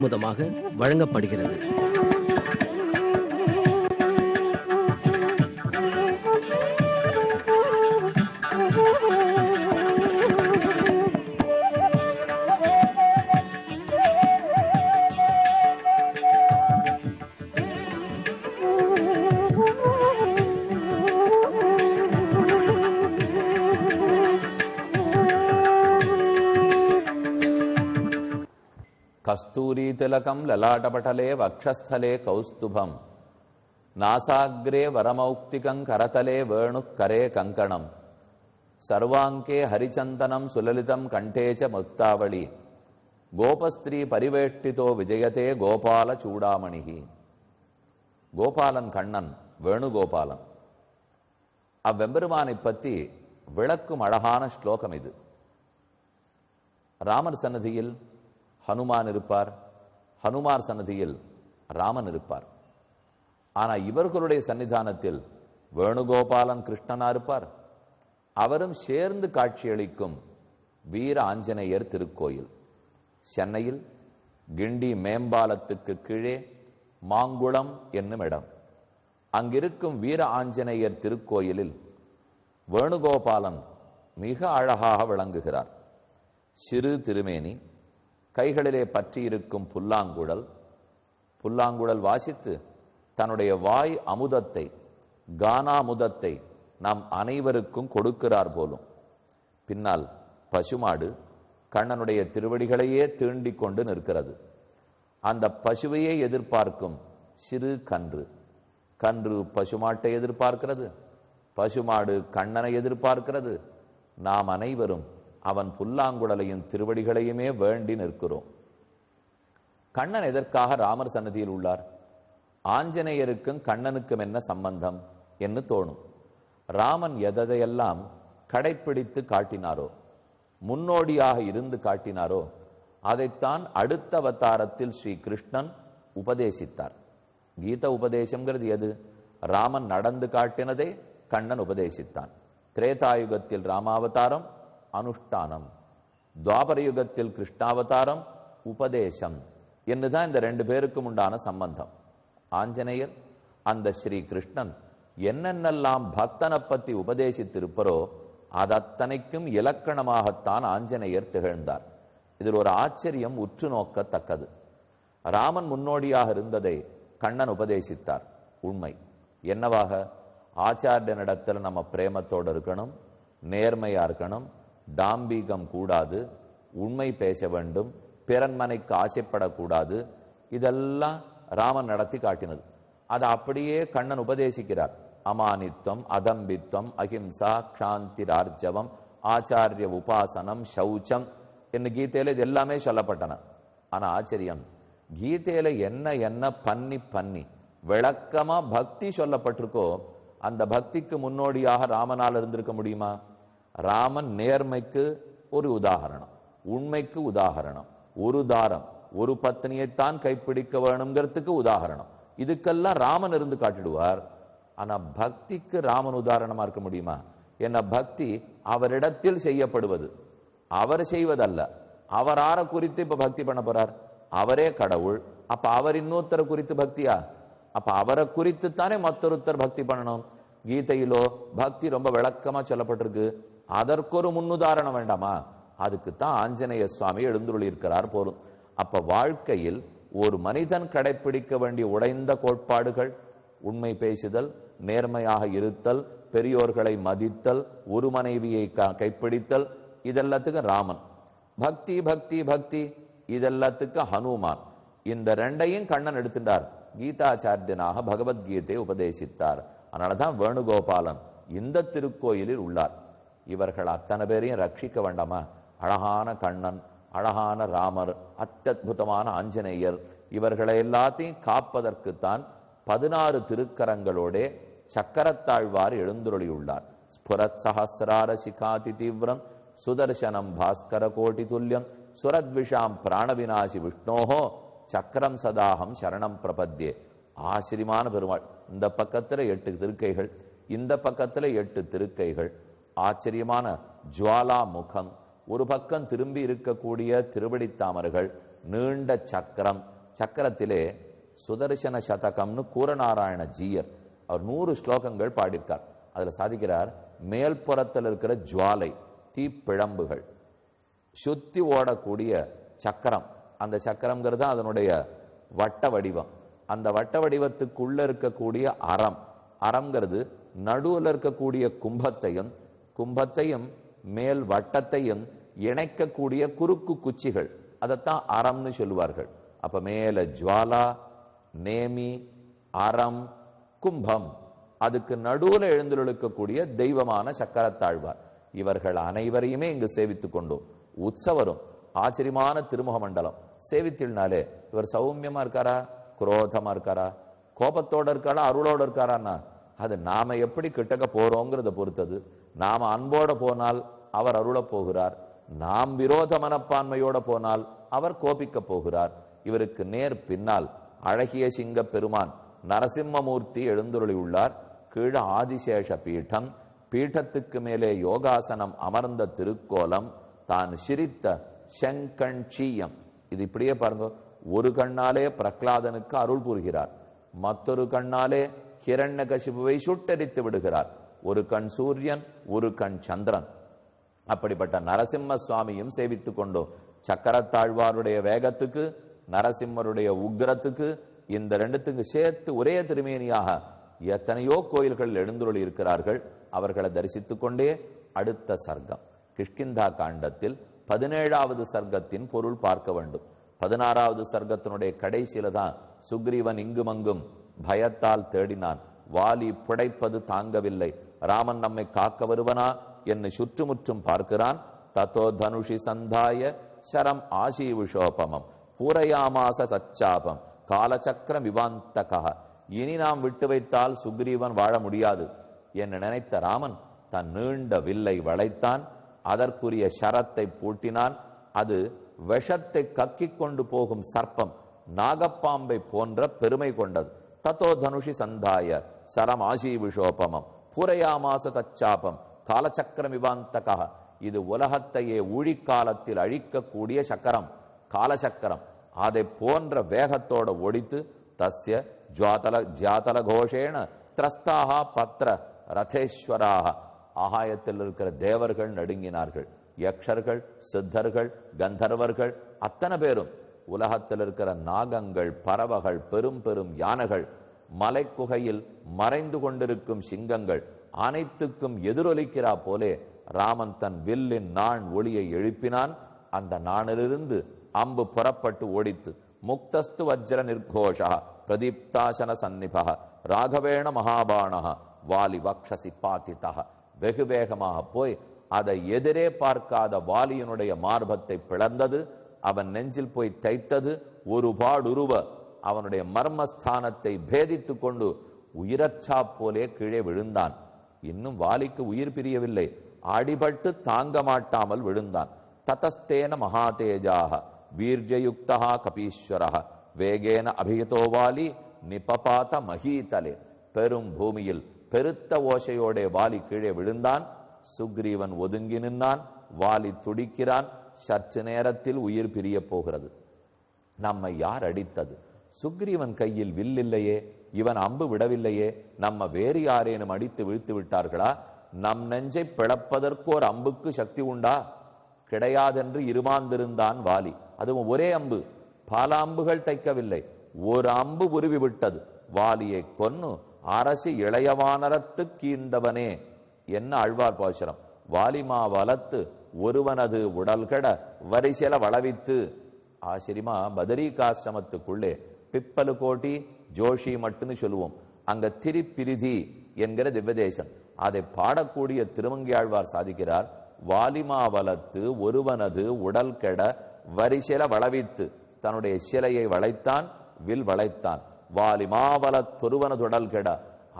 முதமாக வழங்கப்படுகிறது. கஸ்தூரி திலகம் லலாட்டபட்டலே வக்ஷஸ்தலே கௌஸ்துபம் நாசாக்ரே வரமௌக்திகங் கரதலே வேணுக்கரே கங்கணம் சர்வாங்கே ஹரிச்சந்தனம் சுலலிதம் கண்டேச்ச முக்தாவளி கோபஸ்திரீ பரிவேஷ்டிதோ விஜயதே கோபால சூடாமணிகி. கோபாலன் கண்ணன் வேணுகோபாலன். அவ்வெம்பெருமானை பற்றி விளக்கும் அழகான ஸ்லோகம் இது. ராமர் சன்னதியில் ஹனுமான் இருப்பார், ஹனுமார் சன்னதியில் ராமன் இருப்பார். ஆனால் இவர்களுடைய சன்னிதானத்தில் வேணுகோபாலன் கிருஷ்ணனா இருப்பார். அவரும் சேர்ந்து காட்சியளிக்கும் வீர ஆஞ்சநேயர் திருக்கோயில் சென்னையில் கிண்டி மேம்பாலத்துக்கு கீழே மாங்குளம் என்னும் இடம். அங்கிருக்கும் வீர ஆஞ்சநேயர் திருக்கோயிலில் வேணுகோபாலன் மிக அழகாக விளங்குகிறார். சிறு திருமேனி, கைகளிலே பற்றியிருக்கும் புல்லாங்குழல் வாசித்து தன்னுடைய வாய் அமுதத்தை, கானாமுதத்தை நாம் அனைவருக்கும் கொடுக்கிறார் போலும். பின்னால் பசுமாடு கண்ணனுடைய திருவடிகளையே தீண்டிக் கொண்டு நிற்கிறது. அந்த பசுவையே எதிர்பார்க்கும் சிறு கன்று பசுமாட்டை எதிர்பார்க்கிறது, பசுமாடு கண்ணனை எதிர்பார்க்கிறது. நாம் அனைவரும் அவன் புல்லாங்குழலையும் திருவடிகளையுமே வேண்டி நிற்கிறோம். கண்ணன் எதற்காக ராமர் சன்னதியில் உள்ளார்? ஆஞ்சநேயருக்கும் கண்ணனுக்கும் என்ன சம்பந்தம் என்று தோணும். ராமன் எதையெல்லாம் கடைப்பிடித்து காட்டினாரோ, முன்னோடியாக இருந்து காட்டினாரோ, அதைத்தான் அடுத்த அவதாரத்தில் ஸ்ரீ கிருஷ்ணன் உபதேசித்தார். கீத உபதேசம்ங்கிறது எது? ராமன் நடந்து காட்டினதை கண்ணன் உபதேசித்தான். திரேதாயுகத்தில் ராமாவதாரம் அனுஷ்டானம், துவாபர யுகத்தில் கிருஷ்ணாவதாரம் உபதேசம் என்றுதான் இந்த ரெண்டு பேருக்கும் உண்டான சம்பந்தம். ஆஞ்சநேயர் அந்த ஸ்ரீ கிருஷ்ணன் என்னென்னெல்லாம் பக்தனை பற்றி உபதேசித்திருப்பரோ அதத்தனைக்கும் இலக்கணமாகத்தான் ஆஞ்சநேயர் திகழ்ந்தார். இதில் ஒரு ஆச்சரியம் உற்று நோக்கத்தக்கது. ராமன் முன்னோடியாக இருந்ததை கண்ணன் உபதேசித்தார். உண்மை என்னவாக? ஆச்சாரியனிடத்தில் நம்ம பிரேமத்தோடு இருக்கணும், நேர்மையா இருக்கணும், டாம்பீகம் கூடாது, உண்மை பேச வேண்டும், பிறன்மனைக்கு ஆசைப்படக்கூடாது. இதெல்லாம் ராமன் நடத்தி காட்டினது. அதை அப்படியே கண்ணன் உபதேசிக்கிறார். அமானித்வம், அதம்பித்வம், அஹிம்சா, க்ஷாந்திரார்ஜவம், ஆச்சாரிய உபாசனம், சௌச்சம் என்று கீதையில இது எல்லாமே சொல்லப்பட்டன. ஆனா ஆச்சரியம், கீதையில என்ன பண்ணி விளக்கமா பக்தி சொல்லப்பட்டிருக்கோ அந்த பக்திக்கு முன்னோடியாக ராமனால் இருந்திருக்க முடியுமா? ராமன் நேர்மைக்கு ஒரு உதாரணம், உண்மைக்கு உதாரணம், ஒரு தாரம், ஒரு பத்னியைத்தான் கைப்பிடிக்க வேணுங்கிறதுக்கு உதாரணம். இதுக்கெல்லாம் ராமன் இருந்து காட்டிடுவார். ஆனா பக்திக்கு ராமன் உதாரணமா இருக்க முடியுமா? என்ன பக்தி அவரிடத்தில் செய்யப்படுவது, அவர் செய்வதல்ல. அவர் ஆற குறித்து இப்ப பக்தி பண்ண போறார்? அவரே கடவுள். அப்ப அவர் இன்னொருத்தரை குறித்து பக்தியா? அப்ப அவரை குறித்து தானே மற்றொருத்தர் பக்தி பண்ணணும். கீதையிலோ பக்தி ரொம்ப விளக்கமா சொல்லப்பட்டிருக்கு. அதற்கொரு முன்னுதாரணம் வேண்டாமா? அதுக்குத்தான் ஆஞ்சநேய சுவாமி எழுந்துள்ளி இருக்கிறார் போலும். அப்ப வாழ்க்கையில் ஒரு மனிதன் கடைப்பிடிக்க வேண்டிய உடைந்த கோட்பாடுகள், உண்மை பேசுதல், நேர்மையாக இருத்தல், பெரியோர்களை மதித்தல், ஒரு மனைவியை கைப்பிடித்தல், இதெல்லாத்துக்கும் ராமன். பக்தி பக்தி பக்தி இதெல்லாத்துக்கும் ஹனுமான். இந்த ரெண்டையும் கண்ணன் எடுத்துட்டார். கீதாச்சாரியனாக பகவத்கீதை உபதேசித்தார். அதனாலதான் வேணுகோபாலன் இந்த திருக்கோயிலில் உள்ளார். இவர்கள் அத்தனை பேரையும் ரட்சிக்க வேண்டாமா? அழகான கண்ணன், அழகான ராமர், அத்யுதமான ஆஞ்சநேயர், இவர்களை எல்லாத்தையும் காப்பதற்குத்தான் 16 திருக்கரங்களோட சக்கரத்தாழ்வார் எழுந்துருளியுள்ளார். ஸ்புரத் சஹசிரார சிகாதி தீவிரம் சுதர்சனம் பாஸ்கர கோட்டி துல்லியம் சுரத்விஷாம் பிராணவிநாசி விஷ்ணோஹோ சக்கரம் சதாகம் சரணம் பிரபத்யே. ஆச்சரியமான பெருமாள். இந்த பக்கத்துல 8 திருக்கைகள், இந்த பக்கத்துல 8 திருக்கைகள், ஆச்சரியமான ஜுவாலா முகம், ஒரு பக்கம் திரும்பி இருக்கக்கூடிய திருவடி தாமர்கள், நீண்ட சக்கரம். சக்கரத்திலே சுதர்சன சதகம்னு கூரநாராயண ஜீயர் அவர் 100 ஸ்லோகங்கள் பாடியிருக்கார். அதுல சாதிக்கிறார், மேல்புறத்தில் இருக்கிற ஜுவாலை தீப்பிழம்புகள், சுத்தி ஓடக்கூடிய சக்கரம், அந்த சக்கரம்ங்கிறது அதனுடைய வட்ட வடிவம், அந்த வட்ட வடிவத்துக்குள்ள இருக்கக்கூடிய அறம்ங்கிறது நடுவில் இருக்கக்கூடிய கும்பத்தையும் மேல் வட்டத்தையும் இணைக்கக்கூடிய குறுக்கு குச்சிகள், அதைத்தான் அறம்னு சொல்லுவார்கள். அப்ப மேல ஜுவாலா, நேமி, அறம், கும்பம், அதுக்கு நடுவில் எழுந்திருக்கக்கூடிய தெய்வமான சக்கரத்தாழ்வார். இவர்கள் அனைவரையுமே இங்கு சேவித்துக் கொண்டோம். உற்சவரும் ஆச்சரியமான திருமுக மண்டலம் சேவித்தினாலே இவர் சௌமியமா இருக்காரா, குரோதமா இருக்காரா, கோபத்தோட இருக்காரா, அருளோட இருக்காரான்னா அது நாம எப்படி கிட்டக்க போறோங்கிறத பொறுத்தது. நாம அன்போட போனால் அவர் அருள போகிறார், நாம் விரோத மனப்பான்மையோட போனால் அவர் கோபிக்க போகிறார். இவருக்கு நேர் பின்னால் அழகிய சிங்க பெருமான் நரசிம்மமூர்த்தி எழுந்துருளி உள்ளார். கீழே ஆதிசேஷ பீடம், பீட்டத்துக்கு மேலே யோகாசனம் அமர்ந்த திருக்கோலம், தான் சிரித்த செங்கண்சீயம். இது இப்படியே பாருங்க, ஒரு கண்ணாலே பிரகலாதனுக்கு அருள் புரிகிறார், மற்றொரு கண்ணாலே ஹிரண்யகசிபுவை சுட்டரித்து விடுகிறார். ஒரு கண் சூரியன், ஒரு கண் சந்திரன். அப்படிப்பட்ட நரசிம்ம சுவாமியும் சேவித்துக் கொண்டோம். சக்கரத்தாழ்வாருடைய வேகத்துக்கு, நரசிம்மருடைய உக்ரத்துக்கு, இந்த ரெண்டுத்துக்கு சேர்த்து ஒரே திருமேனியாக எத்தனையோ கோயில்கள் எழுந்துள்ளி இருக்கிறார்கள். அவர்களை தரிசித்துக் கொண்டே அடுத்த சர்க்கம் கிஷ்கிந்தா காண்டத்தில் 17வது சர்க்கத்தின் பொருள் பார்க்க வேண்டும். 16வது சர்க்கத்தினுடைய கடைசியில தான் சுக்ரீவன் இங்குமங்கும் பயத்தால் தேடினான். வாலி புடைப்பது தாங்கவில்லை, ராமன் நம்மை காக்க வருவனா என்று சுற்றுமுற்றும் பார்க்கிறான். தத்தோ தனுஷி சந்தாய சரம் ஆசீவிஷோபமம் பூரையாமாச சச்சாபம் காலச்சக்கர விவாந்தகா. இனி நாம் விட்டு வைத்தால் சுக்ரீவன் வாழ முடியாது என்று நினைத்த ராமன் தன் நீண்ட வில்லை வளைத்தான், அதற்குரிய சரத்தை பூட்டினான். அது விஷத்தை கக்கிக் கொண்டு போகும் சர்ப்பம், நாகப்பாம்பை போன்ற பெருமை கொண்டது. தத்தோ தனுஷி சந்தாய சரம் ஆசீவிஷோபமம் பூரையாமாச தச்சாபம் காலச்சக்கரம் விவாந்தகா. இது உலகத்தையே ஊழிக்காலத்தில் அழிக்கக்கூடிய சக்கரம், காலச்சக்கரம். அதை போன்ற வேகத்தோட ஒடித்து தஸ்ய ஜாதல கோஷேன திரஸ்தாக பத்ர ரதேஸ்வராக. ஆகாயத்தில் இருக்கிற தேவர்கள் நடுங்கினார்கள், யக்ஷர்கள், சித்தர்கள், கந்தர்வர்கள் அத்தனை பேரும், உலகத்தில் இருக்கிற நாகங்கள், பறவைகள், பெரும் பெரும் யானைகள், மலைக்குகையில் மறைந்து கொண்டிருக்கும் சிங்கங்கள் அனைத்துக்கும் எதிரொலிக்கிறா போலே ராமன் தன் வில்லின் நாண் ஒளியை எழுப்பினான். அந்த நாணிலிருந்து அம்பு புறப்பட்டு ஓடித்து முக்தஸ்து வஜ்ர நிர்கோஷா பிரதீப்தாசன சந்நிபா ராகவேண மகாபாணா வாலி வக்ஷசி பாத்திதா. வெகு வேகமாக போய் அதை எதிரே பார்க்காத வாலியனுடைய மார்பத்தை பிளந்தது. அவன் நெஞ்சில் போய் தைத்தது. ஒரு பாடுருவ அவனுடைய மர்மஸ்தானத்தை பேதித்து கொண்டு உயிரச்சா போலே கீழே விழுந்தான். இன்னும் வாலிக்கு உயிர் பிரியவில்லை, அடிபட்டு தாங்க மாட்டாமல் விழுந்தான். ததஸ்தேன மகாதேஜாக வீர்ஜயுக்தா கபீஸ்வரா வேகேன அபிஹிதோ வாலி நிபபாத மகீதலே. பெரும் பூமியில் பெருத்த ஓசையோட வாலி கீழே விழுந்தான். சுக்ரீவன் ஒதுங்கி நின்றான். வாலி துடிக்கிறான். சற்று நேரத்தில் உயிர் பிரிய போகிறது. நம்மை யார் அடித்தது? சுக்ரீவன் கையில் வில் இல்லையே, இவன் அம்பு விடவில்லையே, நம்ம வேறு யாரேனும் அடித்து வீழ்த்து விட்டார்களா? நம் நெஞ்சை பிளப்பதற்கு ஒரு அம்புக்கு சக்தி உண்டா? கிடையாதென்று இருமாந்திருந்தான் வாலி. அதுவும் ஒரே அம்பு, பல அம்புகள் தைக்கவில்லை, ஒரு அம்பு உருவி விட்டது. வாலியை கொன்னு அரசு இளையவானரத்து கீந்தவனே என்ன ஆழ்வார் பாசுரம். வாலிமா வளத்து ஒருவனது உடல்கட வரிசையில வளவித்து. ஆச்சரியமா பதரிகாசிரமத்துக்குள்ளே பிப்பலு கோட்டி ஜோஷி மட்டுன்னு சொல்லுவோம், அங்க திரிப்பிரிதி என்கிற திவ்யதேசம். அதை பாடக்கூடிய திருமங்கியாழ்வார் சாதிக்கிறார், வாலிமா வளத்து ஒருவனது உடல் கெட வரிசையில வளவித்து. தன்னுடைய சிலையை வளைத்தான், வில் வளைத்தான். வாலிமாவலத்தொருவனது உடல் கெட,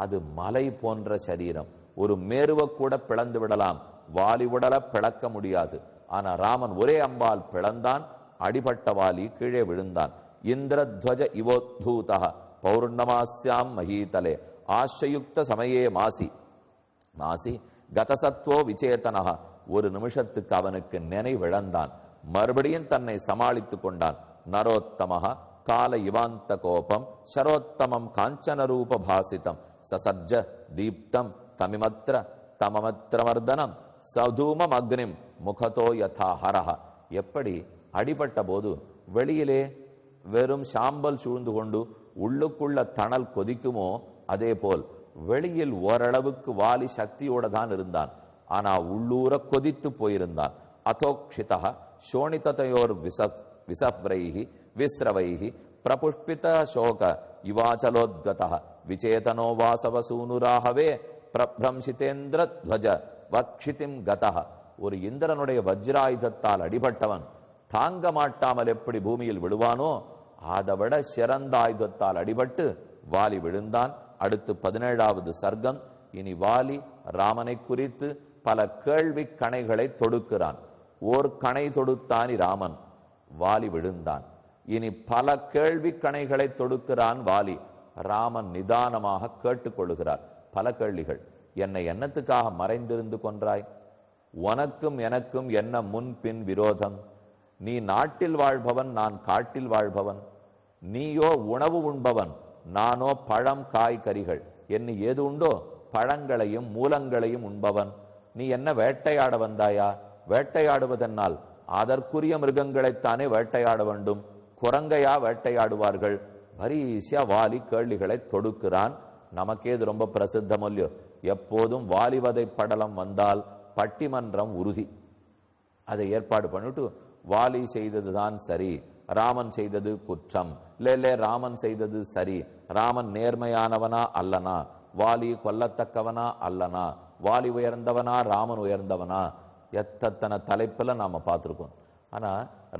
அது மலை போன்ற சரீரம், ஒரு மேருவ கூட பிளந்து விடலாம், வாலி உடல பிளக்க முடியாது. ஆனா ராமன் ஒரே அம்பால் பிளந்தான். அடிபட்ட வாலி கீழே விழுந்தான். இந்திரத்வஜ இவோத்தூதா பௌர்ணமாஸ்யாம் மகீதலே ஆசயுக்த சமயே மாசி கதசத்வோ விச்சேதனா. ஒரு நிமிஷத்துக்கு அவனுக்கு நினைவிழந்தான். மறுபடியும் தன்னை சமாளித்து கொண்டான். நரோத்தமஹ கால இவாந்த கோபம் சரோத்தமம் காஞ்சன ரூப பாசிதம் சசர்ஜ தீப்தம் தமிமத்ர தமமத்ரவர்தனம் சதூமம் அக்னிம் முகதோ யதா ஹரஹ. எப்படி அடிபட்ட போது வெளியிலே வெறும் சாம்பல் சூழ்ந்து கொண்டு உள்ளுக்குள்ள தணல் கொதிக்குமோ அதே போல் வெளியில் ஓரளவுக்கு வாலி சக்தியோட தான் இருந்தான், ஆனா உள்ளூர கொதித்து போயிருந்தான். அதோக்ஷிதா சோணிததையோர் விசப்ரைஹி விஸ்ரவைஹி பிரபுஷ்பித சோக இவாச்சலோத்கதः விசேதனோ வாசவசூனுராகவே பிரப்ரம்சிதேந்திர துவஜ வக்ஷிதிம் கதः. ஒரு இந்திரனுடைய வஜ்ராயுதத்தால் அடிபட்டவன் தாங்க மாட்டாமல் எப்படி பூமியில் விழுவானோ அதை விட சிறந்த ஆயுதத்தால் அடிபட்டு வாலி விழுந்தான். அடுத்து 17வது சர்க்கம். இனி வாலி ராமனை குறித்து பல கேள்வி கணைகளை தொடுக்கிறான். ஓர் கணை தொடுத்தானி ராமன், வாலி விழுந்தான். இனி பல கேள்வி கணைகளை தொடுக்கிறான் வாலி. ராமன் நிதானமாக கேட்டுக்கொள்கிறார். பல கேள்விகள். என்னை என்னத்துக்காக மறைந்திருந்து கொன்றாய்? உனக்கும் எனக்கும் என்ன முன் பின் விரோதம்? நீ நாட்டில் வாழ்பவன், நான் காட்டில் வாழ்பவன். நீயோ உணவு உண்பவன், நானோ பழம் காய் கறிகள். என்ன ஏது உண்டோ பழங்களையும் மூலங்களையும் உண்பவன். நீ என்ன வேட்டையாட வந்தாயா? வேட்டையாடுவதென்னால் அதற்குரிய மிருகங்களைத்தானே வேட்டையாட வேண்டும். குரங்கையா வேட்டையாடுவார்கள்? வரிசையா வாலி கேள்விகளை தொடுக்கிறான். நமக்கே இது ரொம்ப பிரசித்தம் இல்லையோ? எப்போதும் வாலிவதை படலம் வந்தால் பட்டிமன்றம் உறுதி. அதை ஏற்பாடு பண்ணிட்டு வாலி செய்தது தான் சரி, ராமன் செய்தது குற்றம், இல்ல ராமன் செய்தது சரி, ராமன் நேர்மையானவனா அல்லனா, வாலி கொல்லத்தக்கவனா அல்லனா, வாலி உயர்ந்தவனா ராமன் உயர்ந்தவனா, எத்தனை தலைப்புல நாம பார்த்துருக்கோம். ஆனா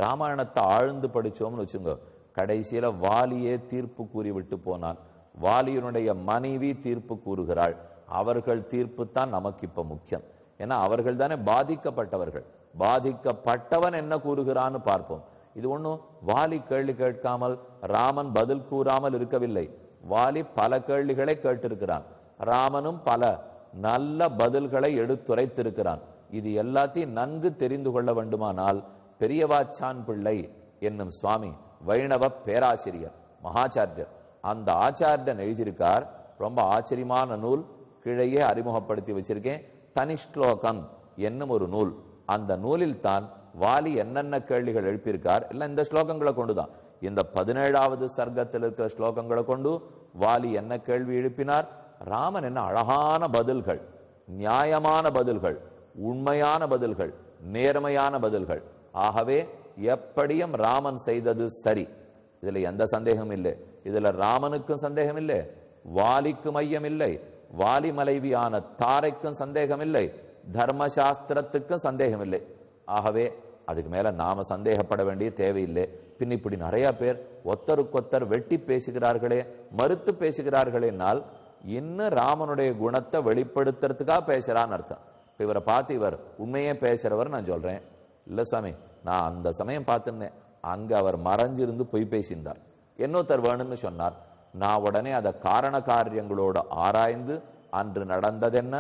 ராமாயணத்தை ஆழ்ந்து படிச்சோம்னு வச்சுங்க, கடைசியில வாலியே தீர்ப்பு கூறி விட்டு போனான். வாலியினுடைய மனைவி தீர்ப்பு கூறுகிறாள். அவர்கள் தீர்ப்பு தான் நமக்கு இப்ப முக்கியம். ஏன்னா அவர்கள் தானே பாதிக்கப்பட்டவர்கள். பாதிக்கப்பட்டவன் என்ன கூறுகிறான்னு பார்ப்போம். இது ஒன்றும் வாலி கேள்வி கேட்காமல் ராமன் பதில் கூறாமல் இருக்கவில்லை. வாலி பல கேள்விகளை கேட்டிருக்கிறான், ராமனும் பல நல்ல பதில்களை எடுத்துரைத்திருக்கிறான். இது எல்லாத்தையும் நன்கு தெரிந்து கொள்ள வேண்டுமானால் பெரியவாச்சான் பிள்ளை என்னும் சுவாமி வைணவ பேராசிரியர் மகாச்சாரியர், அந்த ஆச்சாரியன் எழுதியிருக்கார். ரொம்ப ஆச்சரியமான நூல், கீழையே அறிமுகப்படுத்தி வச்சிருக்கேன். தனிஷ்லோகம் என்னும் ஒரு நூல். அந்த நூலில் தான் வாலி என்னென்ன கேள்விகள் எழுப்பியிருக்கார் எல்லாம் இந்த ஸ்லோகங்களை கொண்டுதான். இந்த 17வது சர்க்கத்தில் இருக்கிற ஸ்லோகங்களை கொண்டு வாலி என்ன கேள்வி எழுப்பினார், ராமன் என்ன அழகான பதில்கள், நியாயமான பதில்கள், உண்மையான பதில்கள், நேர்மையான பதில்கள். ஆகவே எப்படியும் ராமன் செய்தது சரி, இதுல எந்த சந்தேகம் இல்லை. இதுல ராமனுக்கும் சந்தேகம் இல்லை, வாலிக்கு மையம் இல்லை, வாலி மனைவியான தாரைக்கும் சந்தேகம் இல்லை, தர்மசாஸ்திரத்துக்கும் சந்தேகம் இல்லை. ஆகவே அதுக்கு மேல நாம சந்தேகப்பட வேண்டிய தேவையில்லை. பின் இப்படி நிறைய பேர் ஒத்தருக்கொத்தர் வெட்டி பேசுகிறார்களே, மறுத்து பேசுகிறார்களேனால் இன்னும் ராமனுடைய குணத்தை வெளிப்படுத்துறதுக்காக பேசுறான்னு அர்த்தம். இப்ப இவரை பார்த்து இவர் உண்மையே பேசுறவர் நான் சொல்றேன் இல்ல சுவாமி, நான் அந்த சமயம் பார்த்துருந்தேன், அங்க அவர் மறைஞ்சிருந்து பொய் பேசியிருந்தார், இன்னொருத்தர் வேணும்னு சொன்னார். நான் உடனே அதை காரண காரியங்களோடு ஆராய்ந்து அன்று நடந்ததென்ன,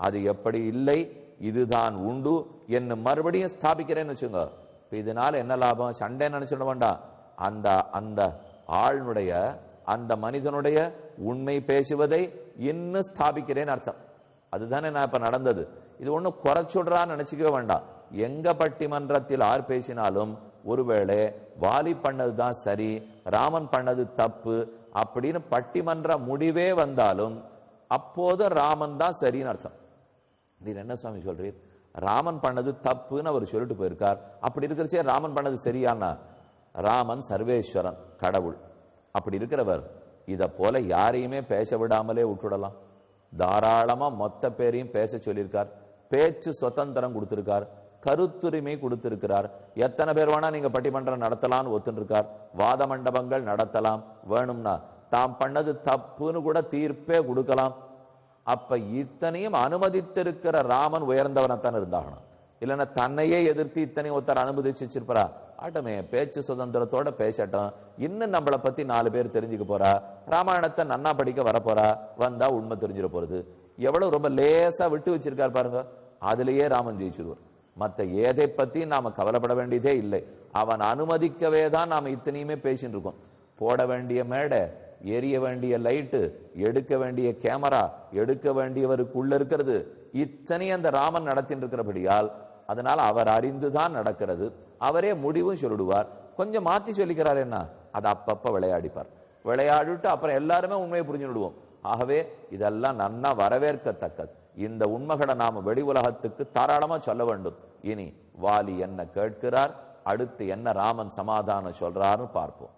அது எப்படி இல்லை, இதுதான் உண்டு என்ன மறுபடியும் ஸ்தாபிக்கிறேன்னு வச்சுங்க. இதனால என்ன லாபம்? சண்டை நினைச்சுட வேண்டாம். அந்த அந்த ஆளுடைய அந்த மனிதனுடைய உண்மை பேசுவதை இன்னும் ஸ்தாபிக்கிறேன்னு அர்த்தம். அதுதானே நான் இப்ப நடந்தது. இது ஒன்றும் குறைச்சுடுறான்னு நினைச்சிக்கவே வேண்டாம். எங்க பட்டிமன்றத்தில் ஆர் பேசினாலும் ஒருவேளை வாலி பண்ணது தான் சரி, ராமன் பண்ணது தப்பு அப்படின்னு பட்டிமன்ற முடிவே வந்தாலும் அப்போது ராமன் தான் சரின்னு அர்த்தம். நீர் என்ன சுவாமி சொல்றீர்? ராமன் பண்ணது தப்புன்னு அவர் சொல்லிட்டு போயிருக்கார். அப்படி இருக்கிறச்சே ராமன் பண்ணது சரியானா? ராமன் சர்வேஸ்வரன், கடவுள். அப்படி இருக்கிறவர் இதை போல யாரையுமே பேச விடாமலே விட்டுடலாம். தாராளமா மொத்த பேரையும் பேச சொல்லியிருக்கார். பேச்சு சுதந்திரம் கொடுத்திருக்கார், கருத்துரிமை கொடுத்திருக்கிறார். எத்தனை பேர் வேணா நீங்க பட்டிமன்றம் நடத்தலாம்னு ஒத்துருக்கார். வாத மண்டபங்கள் நடத்தலாம், வேணும்னா தாம் பண்ணது தப்புன்னு கூட தீர்ப்பே கொடுக்கலாம். அப்ப இத்தனையும் அனுமதித்திருக்கிற ராமன் உயர்ந்தவனத்தான் இருந்தாகணும். இல்லைன்னா தன்னையே எதிர்த்து இத்தனையும் ஒருத்தர் அனுமதிச்சு வச்சிருப்பாரா? ஆட்டமே பேச்சு சுதந்திரத்தோட பேசட்டும். இன்னும் நம்மளை பத்தி 4 பேர் தெரிஞ்சுக்க போறா, ராமாயணத்தை நன்னா படிக்க வரப்போறா, வந்தா உண்மை தெரிஞ்சிட போறது. எவ்வளவு ரொம்ப லேசா விட்டு வச்சிருக்காரு பாருங்க. அதுலயே ராமன் ஜெயிச்சிருவார். மற்ற எதை பத்தி நாம கவலைப்பட வேண்டியதே இல்லை. அவன் அனுமதிக்கவே தான் நாம இத்தனையுமே பேசிட்டு இருக்கோம். போட வேண்டிய மேடை, எரிய வேண்டிய லைட்டு, எடுக்க வேண்டிய கேமரா, எடுக்க வேண்டியவருக்குள்ள இருக்கிறது, இத்தனை அந்த ராமன் நடத்திட்டு இருக்கிறபடியால் அதனால அவர் அறிந்துதான் நடக்கிறது. அவரே முடிவும் சொல்லிடுவார். கொஞ்சம் மாத்தி சொல்லிக்கிறார் என்ன, அதை அப்பப்ப விளையாடிப்பார். விளையாடிட்டு அப்புறம் எல்லாருமே உண்மையை புரிஞ்சு விடுவோம். ஆகவே இதெல்லாம் நன்னா வரவேற்கத்தக்கது. இந்த உண்மைகளை நாம வெளி உலகத்துக்கு தாராளமா சொல்ல வேண்டும். இனி வாலி என்ன கேட்கிறார், அடுத்து என்ன ராமன் சமாதானம் சொல்றாருன்னு பார்ப்போம்.